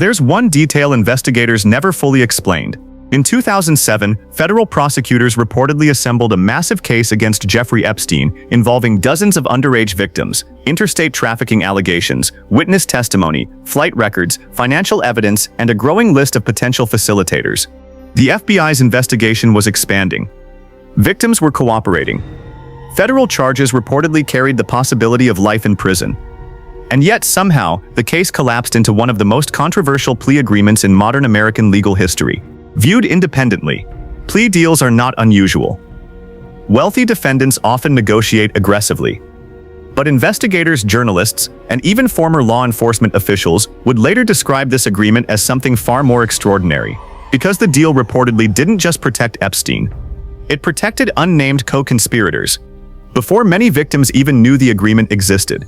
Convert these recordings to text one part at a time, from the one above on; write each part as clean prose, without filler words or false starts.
There's one detail investigators never fully explained. In 2007, federal prosecutors reportedly assembled a massive case against Jeffrey Epstein involving dozens of underage victims, interstate trafficking allegations, witness testimony, flight records, financial evidence, and a growing list of potential facilitators. The FBI's investigation was expanding. Victims were cooperating. Federal charges reportedly carried the possibility of life in prison. And yet, somehow, the case collapsed into one of the most controversial plea agreements in modern American legal history. Viewed independently, plea deals are not unusual. Wealthy defendants often negotiate aggressively. But investigators, journalists, and even former law enforcement officials would later describe this agreement as something far more extraordinary, because the deal reportedly didn't just protect Epstein. It protected unnamed co-conspirators, before many victims even knew the agreement existed.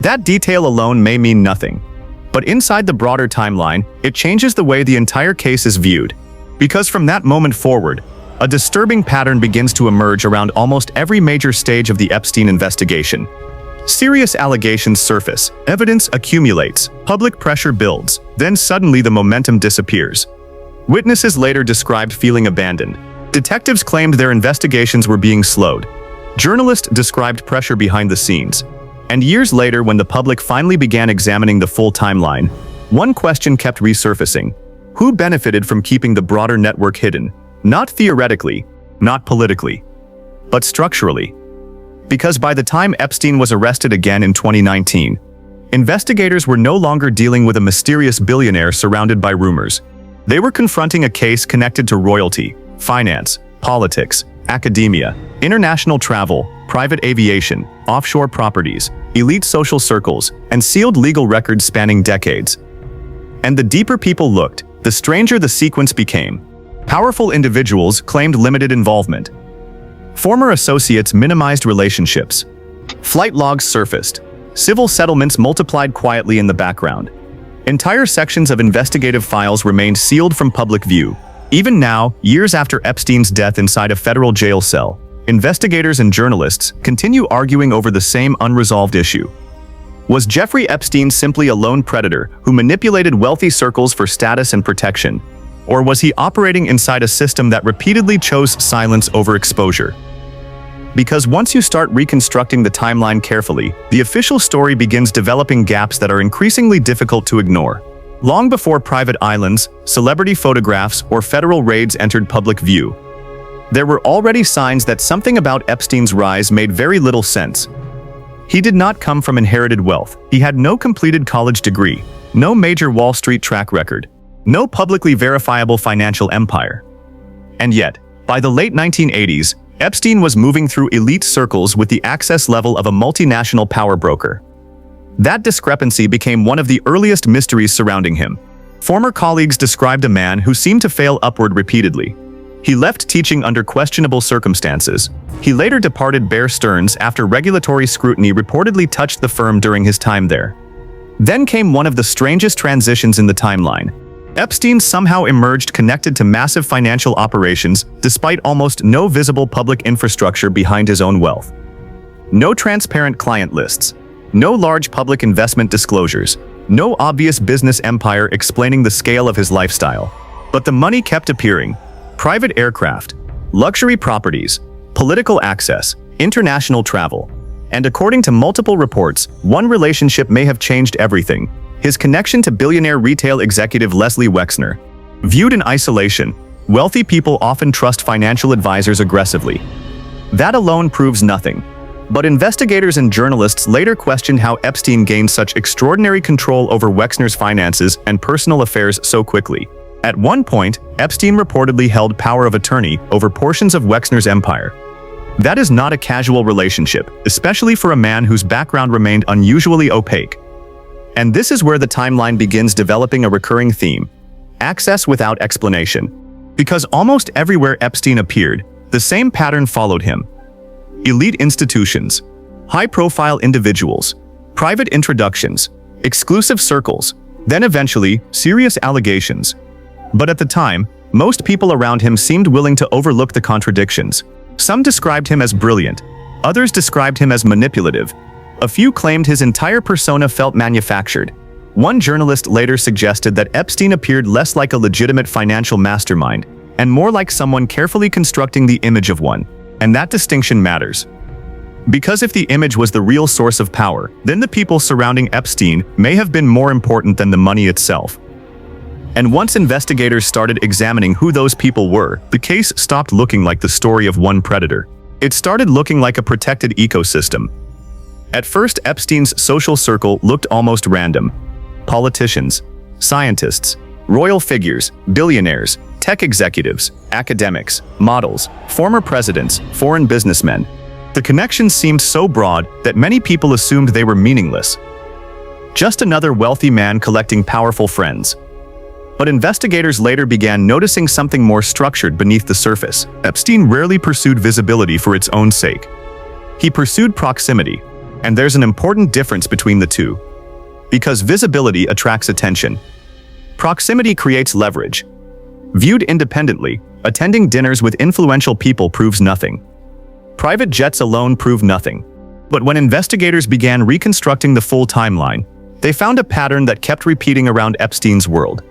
That detail alone may mean nothing, but inside the broader timeline, it changes the way the entire case is viewed. Because from that moment forward, a disturbing pattern begins to emerge around almost every major stage of the Epstein investigation. Serious allegations surface, evidence accumulates, public pressure builds, then suddenly the momentum disappears. Witnesses later described feeling abandoned. Detectives claimed their investigations were being slowed. Journalists described pressure behind the scenes. And years later, when the public finally began examining the full timeline, one question kept resurfacing. Who benefited from keeping the broader network hidden? Not theoretically, not politically, but structurally. Because by the time Epstein was arrested again in 2019, investigators were no longer dealing with a mysterious billionaire surrounded by rumors. They were confronting a case connected to royalty, finance, politics, academia, international travel, private aviation, offshore properties, elite social circles, and sealed legal records spanning decades. And the deeper people looked, the stranger the sequence became. Powerful individuals claimed limited involvement. Former associates minimized relationships. Flight logs surfaced. Civil settlements multiplied quietly in the background. Entire sections of investigative files remained sealed from public view. Even now, years after Epstein's death inside a federal jail cell, investigators and journalists continue arguing over the same unresolved issue. Was Jeffrey Epstein simply a lone predator who manipulated wealthy circles for status and protection? Or was he operating inside a system that repeatedly chose silence over exposure? Because once you start reconstructing the timeline carefully, the official story begins developing gaps that are increasingly difficult to ignore. Long before private islands, celebrity photographs, or federal raids entered public view, there were already signs that something about Epstein's rise made very little sense. He did not come from inherited wealth. He had no completed college degree, no major Wall Street track record, no publicly verifiable financial empire. And yet, by the late 1980s, Epstein was moving through elite circles with the access level of a multinational power broker. That discrepancy became one of the earliest mysteries surrounding him. Former colleagues described a man who seemed to fail upward repeatedly. He left teaching under questionable circumstances. He later departed Bear Stearns after regulatory scrutiny reportedly touched the firm during his time there. Then came one of the strangest transitions in the timeline. Epstein somehow emerged connected to massive financial operations despite almost no visible public infrastructure behind his own wealth. No transparent client lists. No large public investment disclosures. No obvious business empire explaining the scale of his lifestyle. But the money kept appearing. Private aircraft, luxury properties, political access, international travel. And according to multiple reports, one relationship may have changed everything: his connection to billionaire retail executive Leslie Wexner. Viewed in isolation, wealthy people often trust financial advisors aggressively. That alone proves nothing. But investigators and journalists later questioned how Epstein gained such extraordinary control over Wexner's finances and personal affairs so quickly. At one point, Epstein reportedly held power of attorney over portions of Wexner's empire. That is not a casual relationship, especially for a man whose background remained unusually opaque. And this is where the timeline begins developing a recurring theme: access without explanation. Because almost everywhere Epstein appeared, the same pattern followed him. Elite institutions, high-profile individuals, private introductions, exclusive circles, then eventually, serious allegations. But at the time, most people around him seemed willing to overlook the contradictions. Some described him as brilliant, others described him as manipulative. A few claimed his entire persona felt manufactured. One journalist later suggested that Epstein appeared less like a legitimate financial mastermind and more like someone carefully constructing the image of one. And that distinction matters. Because if the image was the real source of power, then the people surrounding Epstein may have been more important than the money itself. And once investigators started examining who those people were, the case stopped looking like the story of one predator. It started looking like a protected ecosystem. At first, Epstein's social circle looked almost random. Politicians, scientists, royal figures, billionaires, tech executives, academics, models, former presidents, foreign businessmen. The connections seemed so broad that many people assumed they were meaningless. Just another wealthy man collecting powerful friends. But investigators later began noticing something more structured beneath the surface. Epstein rarely pursued visibility for its own sake. He pursued proximity, and there's an important difference between the two. Because visibility attracts attention. Proximity creates leverage. Viewed independently, attending dinners with influential people proves nothing. Private jets alone prove nothing. But when investigators began reconstructing the full timeline, they found a pattern that kept repeating around Epstein's world.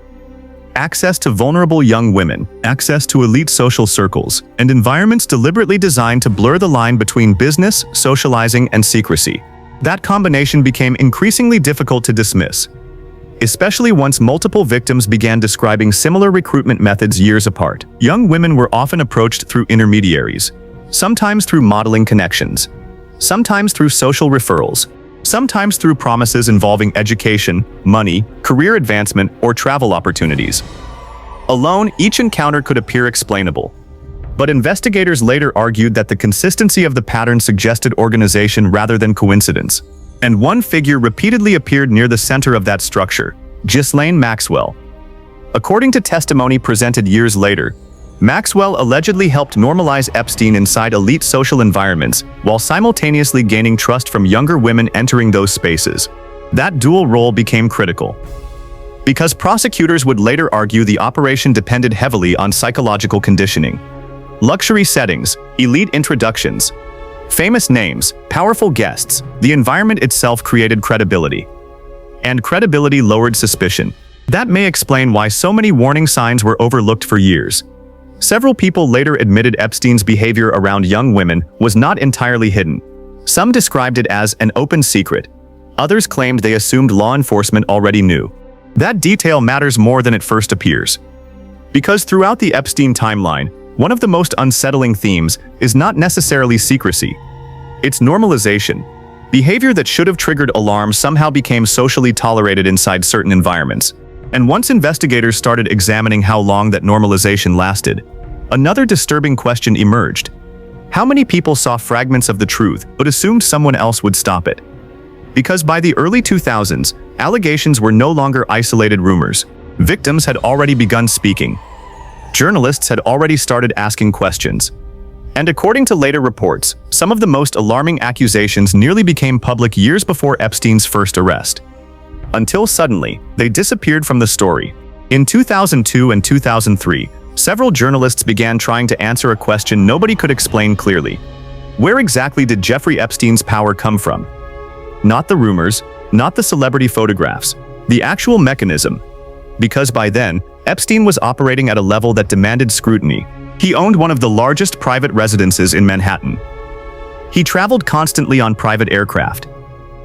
Access to vulnerable young women, access to elite social circles, and environments deliberately designed to blur the line between business, socializing, and secrecy. That combination became increasingly difficult to dismiss, especially once multiple victims began describing similar recruitment methods years apart. Young women were often approached through intermediaries, sometimes through modeling connections, sometimes through social referrals, sometimes through promises involving education, money, career advancement, or travel opportunities. Alone, each encounter could appear explainable. But investigators later argued that the consistency of the pattern suggested organization rather than coincidence. And one figure repeatedly appeared near the center of that structure, Ghislaine Maxwell. According to testimony presented years later, Maxwell allegedly helped normalize Epstein inside elite social environments while simultaneously gaining trust from younger women entering those spaces. That dual role became critical, because prosecutors would later argue the operation depended heavily on psychological conditioning. Luxury settings, elite introductions, famous names, powerful guests, the environment itself created credibility. And credibility lowered suspicion. That may explain why so many warning signs were overlooked for years. Several people later admitted Epstein's behavior around young women was not entirely hidden. Some described it as an open secret. Others claimed they assumed law enforcement already knew. That detail matters more than it first appears. Because throughout the Epstein timeline, one of the most unsettling themes is not necessarily secrecy. It's normalization. Behavior that should have triggered alarm somehow became socially tolerated inside certain environments. And once investigators started examining how long that normalization lasted, another disturbing question emerged. How many people saw fragments of the truth but assumed someone else would stop it? Because by the early 2000s, allegations were no longer isolated rumors. Victims had already begun speaking. Journalists had already started asking questions. And according to later reports, some of the most alarming accusations nearly became public years before Epstein's first arrest. Until suddenly, they disappeared from the story. In 2002 and 2003, several journalists began trying to answer a question nobody could explain clearly. Where exactly did Jeffrey Epstein's power come from? Not the rumors, not the celebrity photographs, the actual mechanism. Because by then, Epstein was operating at a level that demanded scrutiny. He owned one of the largest private residences in Manhattan. He traveled constantly on private aircraft.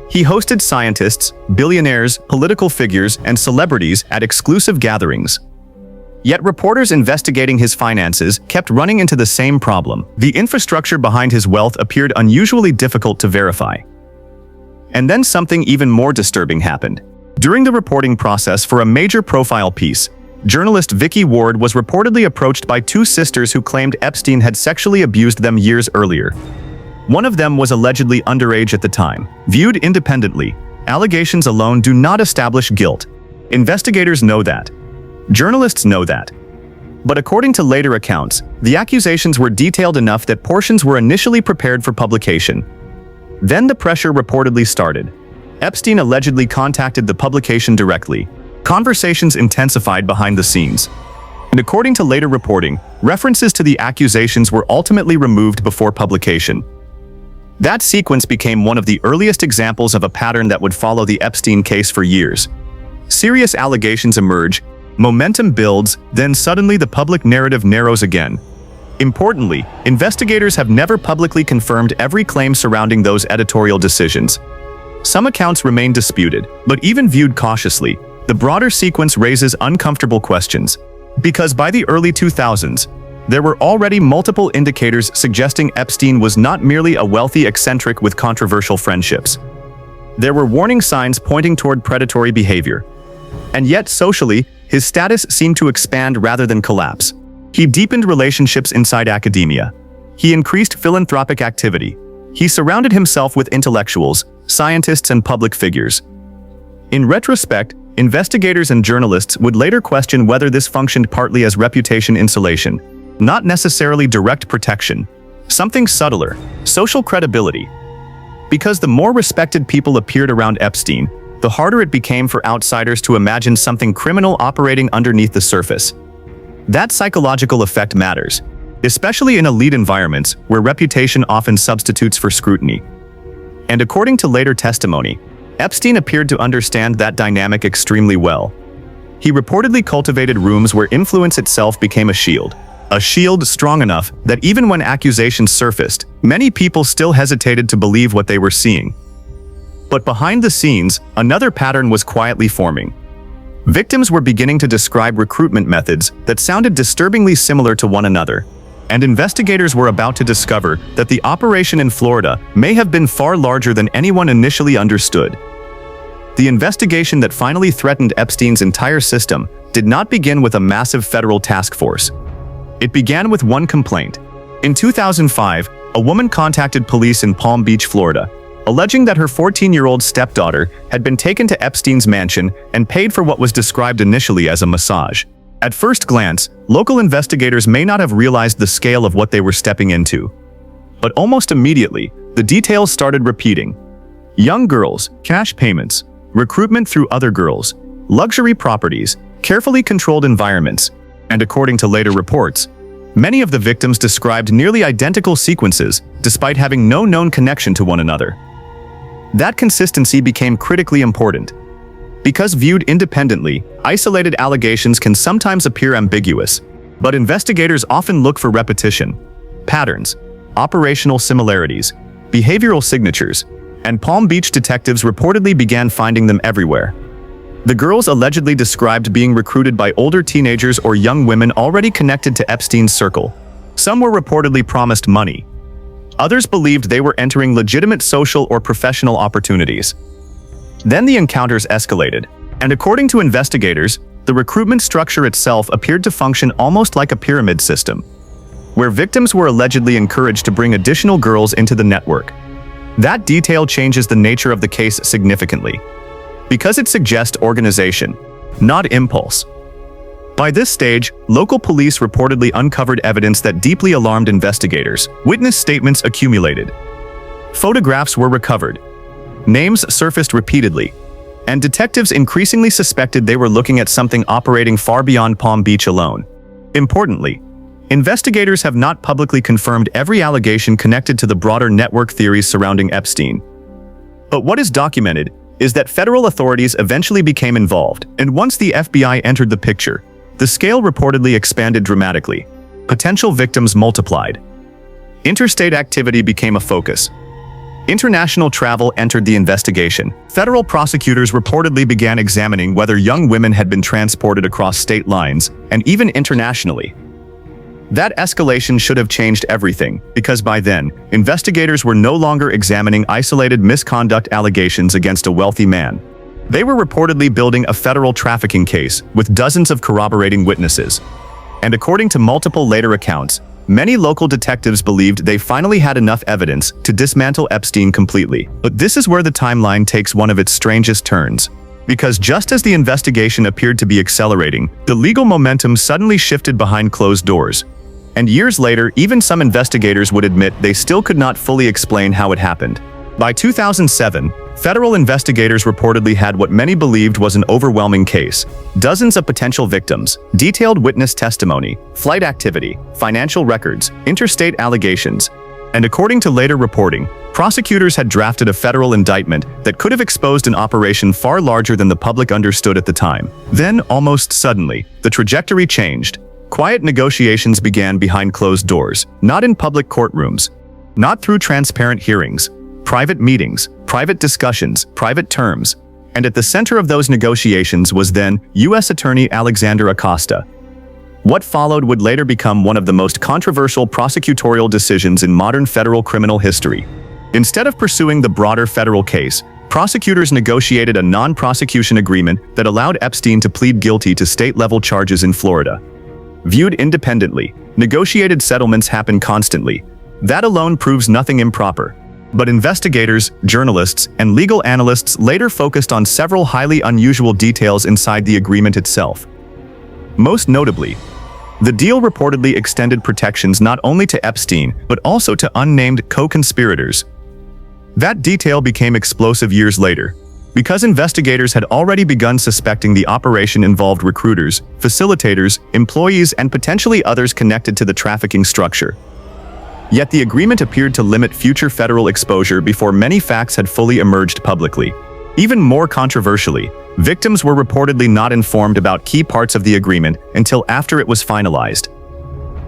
He hosted scientists, billionaires, political figures, and celebrities at exclusive gatherings. Yet reporters investigating his finances kept running into the same problem. The infrastructure behind his wealth appeared unusually difficult to verify. And then something even more disturbing happened. During the reporting process for a major profile piece, journalist Vicky Ward was reportedly approached by two sisters who claimed Epstein had sexually abused them years earlier. One of them was allegedly underage at the time. Viewed independently, allegations alone do not establish guilt. Investigators know that. Journalists know that. But according to later accounts, the accusations were detailed enough that portions were initially prepared for publication. Then the pressure reportedly started. Epstein allegedly contacted the publication directly. Conversations intensified behind the scenes. And according to later reporting, references to the accusations were ultimately removed before publication. That sequence became one of the earliest examples of a pattern that would follow the Epstein case for years. Serious allegations emerge, momentum builds, then suddenly the public narrative narrows again. Importantly, investigators have never publicly confirmed every claim surrounding those editorial decisions. Some accounts remain disputed, but even viewed cautiously, the broader sequence raises uncomfortable questions. Because by the early 2000s, there were already multiple indicators suggesting Epstein was not merely a wealthy eccentric with controversial friendships. There were warning signs pointing toward predatory behavior. And yet, socially, his status seemed to expand rather than collapse. He deepened relationships inside academia. He increased philanthropic activity. He surrounded himself with intellectuals, scientists, and public figures. In retrospect, investigators and journalists would later question whether this functioned partly as reputation insulation, not necessarily direct protection, something subtler, social credibility. Because the more respected people appeared around Epstein, the harder it became for outsiders to imagine something criminal operating underneath the surface. That psychological effect matters, especially in elite environments where reputation often substitutes for scrutiny. And according to later testimony, Epstein appeared to understand that dynamic extremely well. He reportedly cultivated rooms where influence itself became a shield strong enough that even when accusations surfaced, many people still hesitated to believe what they were seeing. But behind the scenes, another pattern was quietly forming. Victims were beginning to describe recruitment methods that sounded disturbingly similar to one another, and investigators were about to discover that the operation in Florida may have been far larger than anyone initially understood. The investigation that finally threatened Epstein's entire system did not begin with a massive federal task force. It began with one complaint. In 2005, a woman contacted police in Palm Beach, Florida, alleging that her 14-year-old stepdaughter had been taken to Epstein's mansion and paid for what was described initially as a massage. At first glance, local investigators may not have realized the scale of what they were stepping into. But almost immediately, the details started repeating. Young girls, cash payments, recruitment through other girls, luxury properties, carefully controlled environments, and according to later reports, many of the victims described nearly identical sequences despite having no known connection to one another. That consistency became critically important. Because viewed independently, isolated allegations can sometimes appear ambiguous, but investigators often look for repetition, patterns, operational similarities, behavioral signatures, and Palm Beach detectives reportedly began finding them everywhere. The girls allegedly described being recruited by older teenagers or young women already connected to Epstein's circle. Some were reportedly promised money. Others believed they were entering legitimate social or professional opportunities. Then the encounters escalated, and according to investigators, the recruitment structure itself appeared to function almost like a pyramid system, where victims were allegedly encouraged to bring additional girls into the network. That detail changes the nature of the case significantly, because it suggests organization, not impulse. By this stage, local police reportedly uncovered evidence that deeply alarmed investigators. Witness statements accumulated. Photographs were recovered. Names surfaced repeatedly, and detectives increasingly suspected they were looking at something operating far beyond Palm Beach alone. Importantly, investigators have not publicly confirmed every allegation connected to the broader network theories surrounding Epstein. But what is documented is that federal authorities eventually became involved, and once the FBI entered the picture, the scale reportedly expanded dramatically. Potential victims multiplied. Interstate activity became a focus. International travel entered the investigation. Federal prosecutors reportedly began examining whether young women had been transported across state lines, and even internationally. That escalation should have changed everything, because by then, investigators were no longer examining isolated misconduct allegations against a wealthy man. They were reportedly building a federal trafficking case with dozens of corroborating witnesses. And according to multiple later accounts, many local detectives believed they finally had enough evidence to dismantle Epstein completely. But this is where the timeline takes one of its strangest turns. Because just as the investigation appeared to be accelerating, the legal momentum suddenly shifted behind closed doors. And years later, even some investigators would admit they still could not fully explain how it happened. By 2007, federal investigators reportedly had what many believed was an overwhelming case. Dozens of potential victims, detailed witness testimony, flight activity, financial records, interstate allegations. And according to later reporting, prosecutors had drafted a federal indictment that could have exposed an operation far larger than the public understood at the time. Then, almost suddenly, the trajectory changed. Quiet negotiations began behind closed doors, not in public courtrooms, not through transparent hearings, private meetings, private discussions, private terms. And at the center of those negotiations was then U.S. Attorney Alexander Acosta. What followed would later become one of the most controversial prosecutorial decisions in modern federal criminal history. Instead of pursuing the broader federal case, prosecutors negotiated a non-prosecution agreement that allowed Epstein to plead guilty to state-level charges in Florida. Viewed independently, negotiated settlements happen constantly. That alone proves nothing improper. But investigators, journalists, and legal analysts later focused on several highly unusual details inside the agreement itself. Most notably, the deal reportedly extended protections not only to Epstein, but also to unnamed co-conspirators. That detail became explosive years later, because investigators had already begun suspecting the operation involved recruiters, facilitators, employees, and potentially others connected to the trafficking structure. Yet the agreement appeared to limit future federal exposure before many facts had fully emerged publicly. Even more controversially, victims were reportedly not informed about key parts of the agreement until after it was finalized.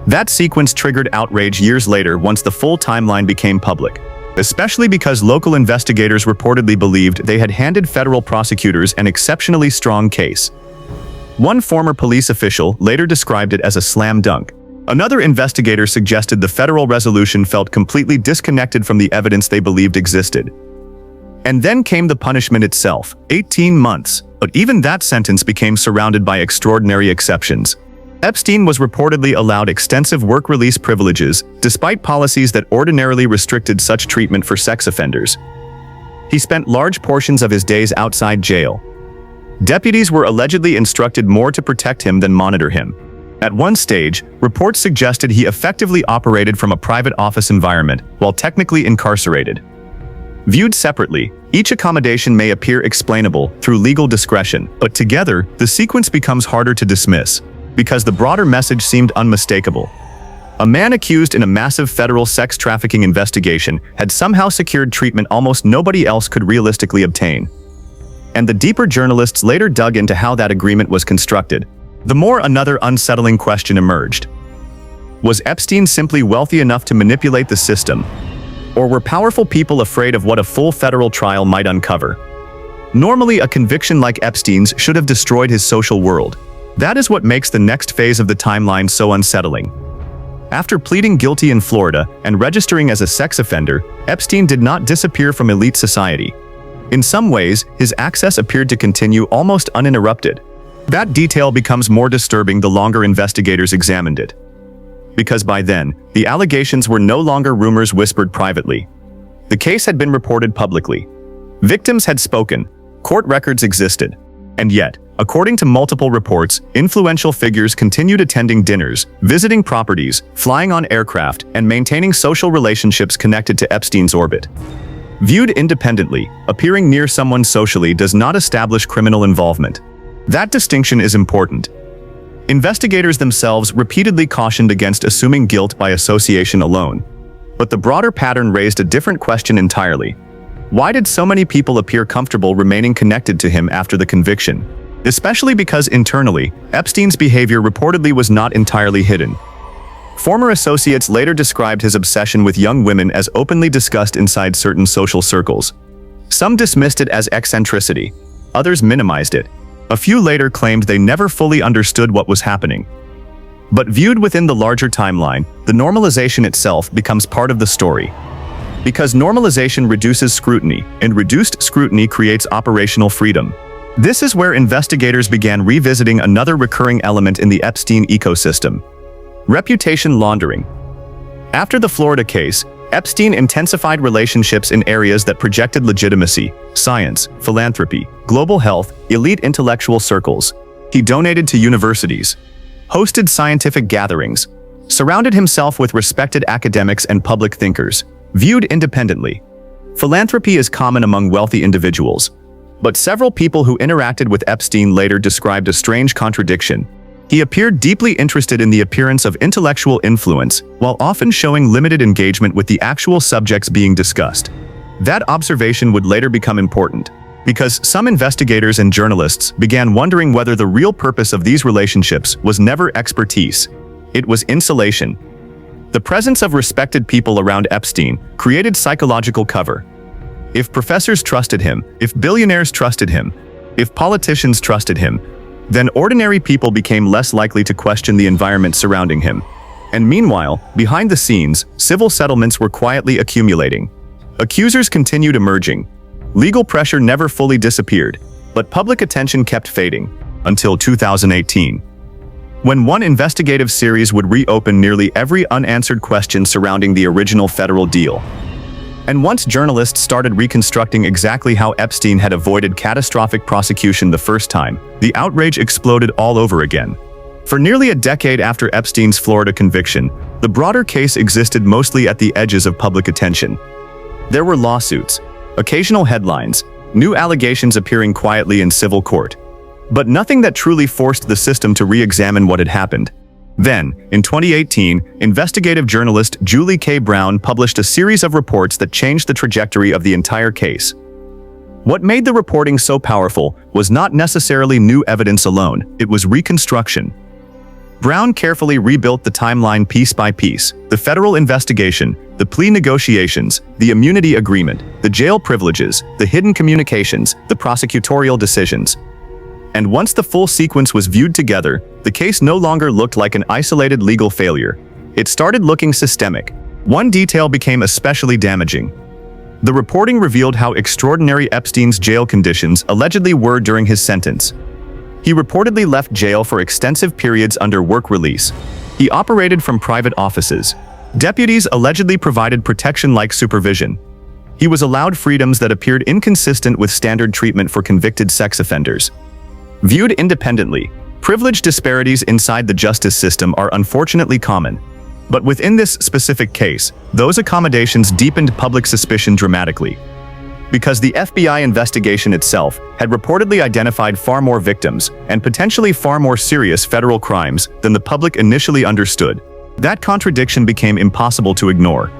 That sequence triggered outrage years later once the full timeline became public, especially because local investigators reportedly believed they had handed federal prosecutors an exceptionally strong case. One former police official later described it as a slam dunk. Another investigator suggested the federal resolution felt completely disconnected from the evidence they believed existed. And then came the punishment itself, 18 months, but even that sentence became surrounded by extraordinary exceptions. Epstein was reportedly allowed extensive work release privileges, despite policies that ordinarily restricted such treatment for sex offenders. He spent large portions of his days outside jail. Deputies were allegedly instructed more to protect him than monitor him. At one stage, reports suggested he effectively operated from a private office environment, while technically incarcerated. Viewed separately, each accommodation may appear explainable through legal discretion, but together, the sequence becomes harder to dismiss, because the broader message seemed unmistakable. A man accused in a massive federal sex trafficking investigation had somehow secured treatment almost nobody else could realistically obtain. And the deeper journalists later dug into how that agreement was constructed. The more another unsettling question emerged. Was Epstein simply wealthy enough to manipulate the system? Or were powerful people afraid of what a full federal trial might uncover? Normally, a conviction like Epstein's should have destroyed his social world. That is what makes the next phase of the timeline so unsettling. After pleading guilty in Florida and registering as a sex offender, Epstein did not disappear from elite society. In some ways, his access appeared to continue almost uninterrupted. That detail becomes more disturbing the longer investigators examined it. Because by then, the allegations were no longer rumors whispered privately. The case had been reported publicly. Victims had spoken. Court records existed. And yet, according to multiple reports, influential figures continued attending dinners, visiting properties, flying on aircraft, and maintaining social relationships connected to Epstein's orbit. Viewed independently, appearing near someone socially does not establish criminal involvement. That distinction is important. Investigators themselves repeatedly cautioned against assuming guilt by association alone. But the broader pattern raised a different question entirely. Why did so many people appear comfortable remaining connected to him after the conviction? Especially because internally, Epstein's behavior reportedly was not entirely hidden. Former associates later described his obsession with young women as openly discussed inside certain social circles. Some dismissed it as eccentricity. Others minimized it. A few later claimed they never fully understood what was happening. But viewed within the larger timeline, the normalization itself becomes part of the story. Because normalization reduces scrutiny, and reduced scrutiny creates operational freedom. This is where investigators began revisiting another recurring element in the Epstein ecosystem: reputation laundering. After the Florida case, Epstein intensified relationships in areas that projected legitimacy: science, philanthropy, global health, elite intellectual circles. He donated to universities, hosted scientific gatherings, surrounded himself with respected academics and public thinkers. Viewed independently, philanthropy is common among wealthy individuals. But several people who interacted with Epstein later described a strange contradiction. He appeared deeply interested in the appearance of intellectual influence, while often showing limited engagement with the actual subjects being discussed. That observation would later become important, because some investigators and journalists began wondering whether the real purpose of these relationships was never expertise. It was insulation. The presence of respected people around Epstein created psychological cover. If professors trusted him, if billionaires trusted him, if politicians trusted him, then ordinary people became less likely to question the environment surrounding him. And meanwhile, behind the scenes, civil settlements were quietly accumulating. Accusers continued emerging. Legal pressure never fully disappeared, but public attention kept fading, until 2018. When one investigative series would reopen nearly every unanswered question surrounding the original federal deal. And once journalists started reconstructing exactly how Epstein had avoided catastrophic prosecution the first time, the outrage exploded all over again. For nearly a decade after Epstein's Florida conviction, the broader case existed mostly at the edges of public attention. There were lawsuits, occasional headlines, new allegations appearing quietly in civil court, but nothing that truly forced the system to re-examine what had happened. Then, in 2018, investigative journalist Julie K. Brown published a series of reports that changed the trajectory of the entire case. What made the reporting so powerful was not necessarily new evidence alone, it was reconstruction. Brown carefully rebuilt the timeline piece by piece: the federal investigation, the plea negotiations, the immunity agreement, the jail privileges, the hidden communications, the prosecutorial decisions. And once the full sequence was viewed together, the case no longer looked like an isolated legal failure. It started looking systemic. One detail became especially damaging. The reporting revealed how extraordinary Epstein's jail conditions allegedly were during his sentence. He reportedly left jail for extensive periods under work release. He operated from private offices. Deputies allegedly provided protection-like supervision. He was allowed freedoms that appeared inconsistent with standard treatment for convicted sex offenders. Viewed independently, privilege disparities inside the justice system are unfortunately common. But within this specific case, those accommodations deepened public suspicion dramatically. Because the FBI investigation itself had reportedly identified far more victims and potentially far more serious federal crimes than the public initially understood, that contradiction became impossible to ignore.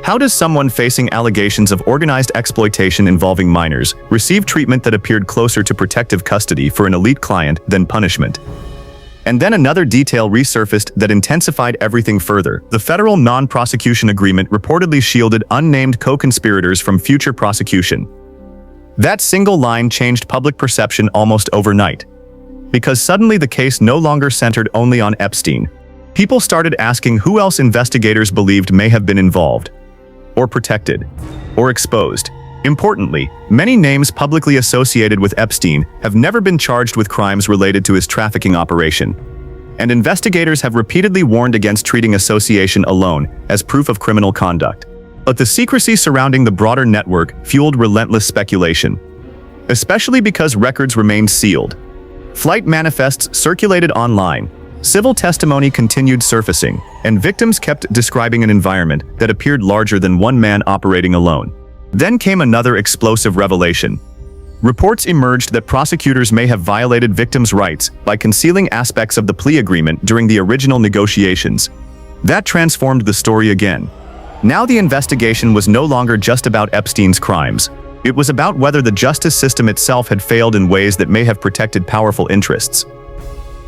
How does someone facing allegations of organized exploitation involving minors receive treatment that appeared closer to protective custody for an elite client than punishment? And then another detail resurfaced that intensified everything further. The federal non-prosecution agreement reportedly shielded unnamed co-conspirators from future prosecution. That single line changed public perception almost overnight. Because suddenly the case no longer centered only on Epstein. People started asking who else investigators believed may have been involved, or protected, or exposed. Importantly, many names publicly associated with Epstein have never been charged with crimes related to his trafficking operation. And investigators have repeatedly warned against treating association alone as proof of criminal conduct. But the secrecy surrounding the broader network fueled relentless speculation, especially because records remained sealed. Flight manifests circulated online. Civil testimony continued surfacing, and victims kept describing an environment that appeared larger than one man operating alone. Then came another explosive revelation. Reports emerged that prosecutors may have violated victims' rights by concealing aspects of the plea agreement during the original negotiations. That transformed the story again. Now the investigation was no longer just about Epstein's crimes. It was about whether the justice system itself had failed in ways that may have protected powerful interests.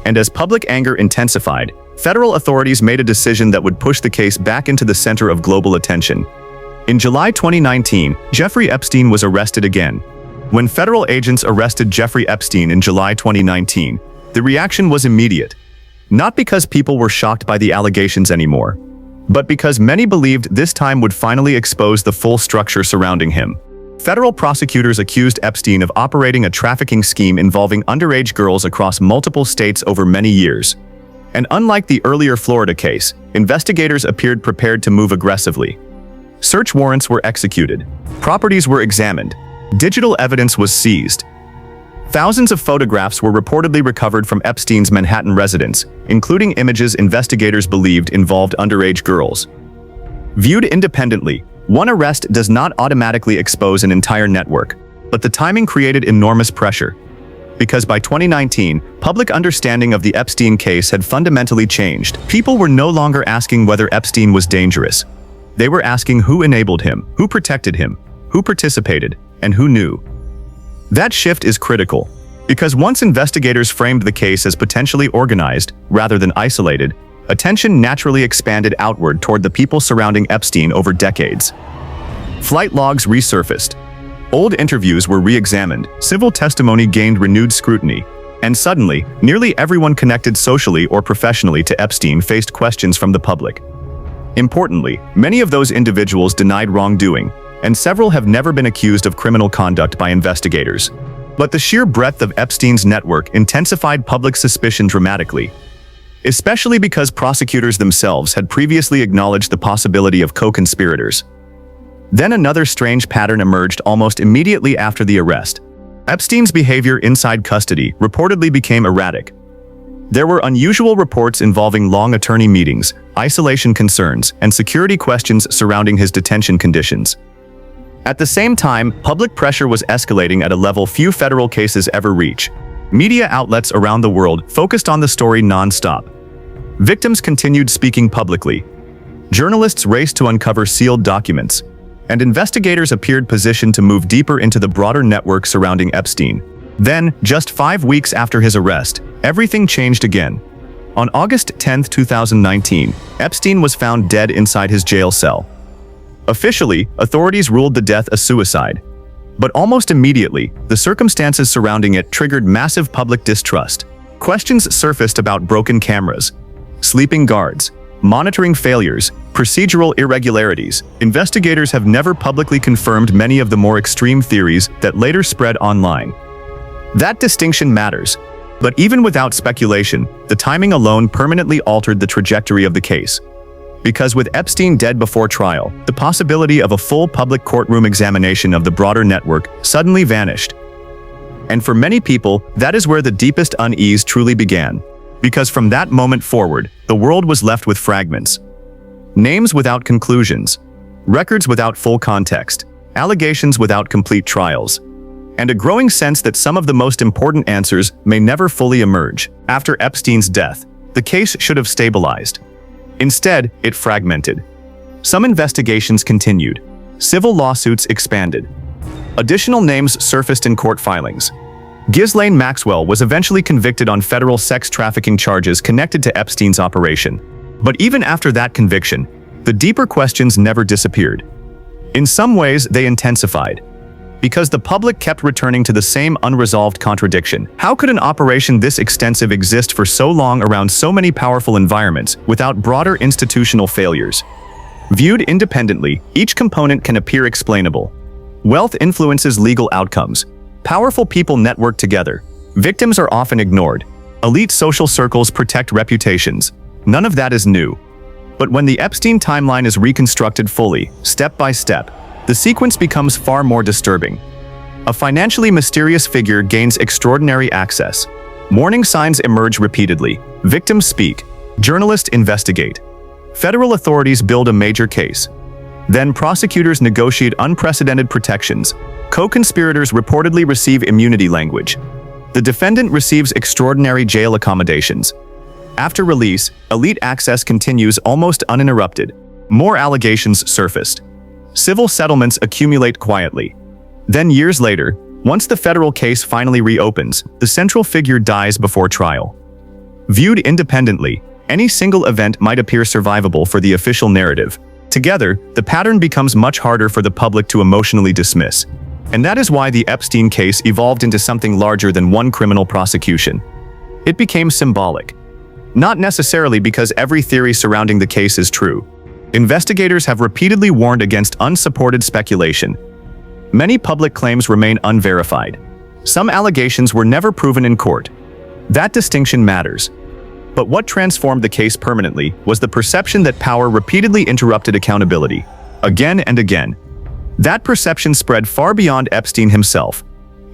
And as public anger intensified, federal authorities made a decision that would push the case back into the center of global attention. In July 2019, Jeffrey Epstein was arrested again. When federal agents arrested Jeffrey Epstein in July 2019, the reaction was immediate. Not because people were shocked by the allegations anymore, but because many believed this time would finally expose the full structure surrounding him. Federal prosecutors accused Epstein of operating a trafficking scheme involving underage girls across multiple states over many years. And unlike the earlier Florida case, investigators appeared prepared to move aggressively. Search warrants were executed. Properties were examined. Digital evidence was seized. Thousands of photographs were reportedly recovered from Epstein's Manhattan residence, including images investigators believed involved underage girls. Viewed independently, one arrest does not automatically expose an entire network, but the timing created enormous pressure. because by 2019, public understanding of the Epstein case had fundamentally changed. People were no longer asking whether Epstein was dangerous. They were asking who enabled him, who protected him, who participated, and who knew. That shift is critical, because once investigators framed the case as potentially organized, rather than isolated, attention naturally expanded outward toward the people surrounding Epstein over decades. Flight logs resurfaced. Old interviews were re-examined, civil testimony gained renewed scrutiny, and suddenly, nearly everyone connected socially or professionally to Epstein faced questions from the public. Importantly, many of those individuals denied wrongdoing, and several have never been accused of criminal conduct by investigators. But the sheer breadth of Epstein's network intensified public suspicion dramatically, especially because prosecutors themselves had previously acknowledged the possibility of co-conspirators. Then another strange pattern emerged almost immediately after the arrest. Epstein's behavior inside custody reportedly became erratic. There were unusual reports involving long attorney meetings, isolation concerns, and security questions surrounding his detention conditions. At the same time, public pressure was escalating at a level few federal cases ever reach. Media outlets around the world focused on the story non-stop. Victims continued speaking publicly. Journalists raced to uncover sealed documents, and investigators appeared positioned to move deeper into the broader network surrounding Epstein. Then, just 5 weeks after his arrest, everything changed again. On August 10, 2019, Epstein was found dead inside his jail cell. Officially, authorities ruled the death a suicide. But almost immediately, the circumstances surrounding it triggered massive public distrust. Questions surfaced about broken cameras, sleeping guards, monitoring failures, procedural irregularities. Investigators have never publicly confirmed many of the more extreme theories that later spread online. That distinction matters. But even without speculation, the timing alone permanently altered the trajectory of the case. Because with Epstein dead before trial, the possibility of a full public courtroom examination of the broader network suddenly vanished. And for many people, that is where the deepest unease truly began. Because from that moment forward, the world was left with fragments. Names without conclusions, records without full context, allegations without complete trials, and a growing sense that some of the most important answers may never fully emerge. After Epstein's death, the case should have stabilized. Instead, it fragmented. Some investigations continued. Civil lawsuits expanded. Additional names surfaced in court filings. Ghislaine Maxwell was eventually convicted on federal sex trafficking charges connected to Epstein's operation. But even after that conviction, the deeper questions never disappeared. In some ways, they intensified. Because the public kept returning to the same unresolved contradiction. How could an operation this extensive exist for so long around so many powerful environments without broader institutional failures? Viewed independently, each component can appear explainable. Wealth influences legal outcomes. Powerful people network together. Victims are often ignored. Elite social circles protect reputations. None of that is new. But when the Epstein timeline is reconstructed fully, step by step, the sequence becomes far more disturbing. A financially mysterious figure gains extraordinary access. Warning signs emerge repeatedly. Victims speak. Journalists investigate. Federal authorities build a major case. Then prosecutors negotiate unprecedented protections. Co-conspirators reportedly receive immunity language. The defendant receives extraordinary jail accommodations. After release, elite access continues almost uninterrupted. More allegations surfaced. Civil settlements accumulate quietly. Then years later, once the federal case finally reopens, the central figure dies before trial. Viewed independently, any single event might appear survivable for the official narrative. Together, the pattern becomes much harder for the public to emotionally dismiss. And that is why the Epstein case evolved into something larger than one criminal prosecution. It became symbolic. Not necessarily because every theory surrounding the case is true. Investigators have repeatedly warned against unsupported speculation. Many public claims remain unverified. Some allegations were never proven in court. That distinction matters. But what transformed the case permanently was the perception that power repeatedly interrupted accountability, again and again. That perception spread far beyond Epstein himself.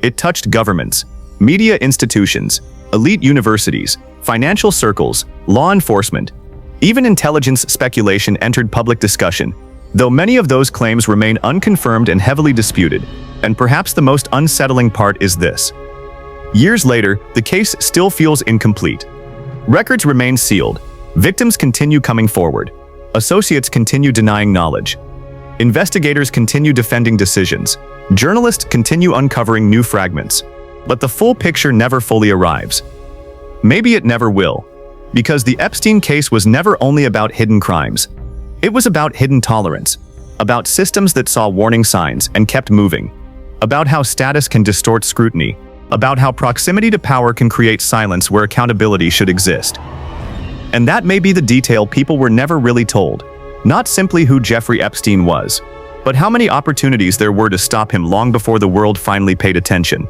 It touched governments, media institutions, elite universities, financial circles, law enforcement. Even intelligence speculation entered public discussion, though many of those claims remain unconfirmed and heavily disputed. And perhaps the most unsettling part is this. Years later, the case still feels incomplete. Records remain sealed. Victims continue coming forward. Associates continue denying knowledge. Investigators continue defending decisions. Journalists continue uncovering new fragments. But the full picture never fully arrives. Maybe it never will. Because the Epstein case was never only about hidden crimes. It was about hidden tolerance. About systems that saw warning signs and kept moving. About how status can distort scrutiny. About how proximity to power can create silence where accountability should exist. And that may be the detail people were never really told. Not simply who Jeffrey Epstein was, but how many opportunities there were to stop him long before the world finally paid attention.